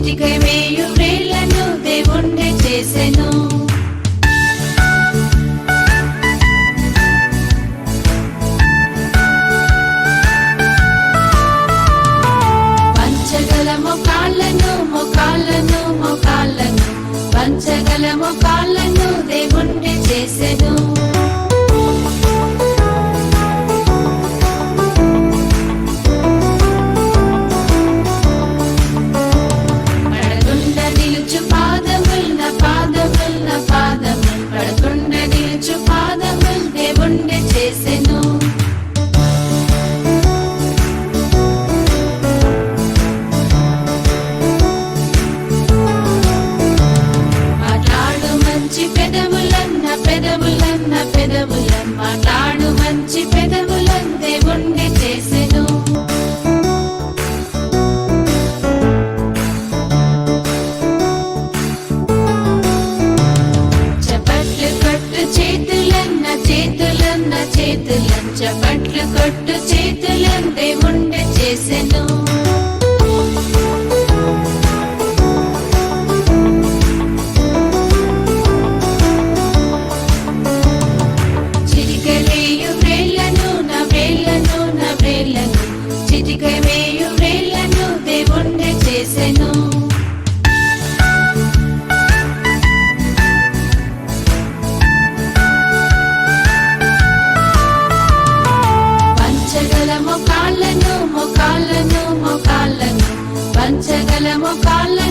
చిటికై వేయు వ్రేళ్లను దేవుణ్ణి చేసెను. వంచగల మోకాళ్ళను మోకాళ్ళను మోకాళ్ళను వంచగల మోకాళ్ళను దేవుణ్ణి చేసెను. మాట్లాడు మంచి పెదవులను దేవుణ్ణి చేసెను. చప్పట్లు కొట్టు చేతులన్న చేతులన్న చేతులను చప్పట్లు కొట్టు చేతులను దేవుణ్ణి చేసెను. చిటికై వేయు వ్రేళ్లను దేవుణ్ణి చేసెను. వంచగల మోకాళ్ళను మోకాళ్ళను మోకాళ్ళను వంచగల మోకాళ్ళను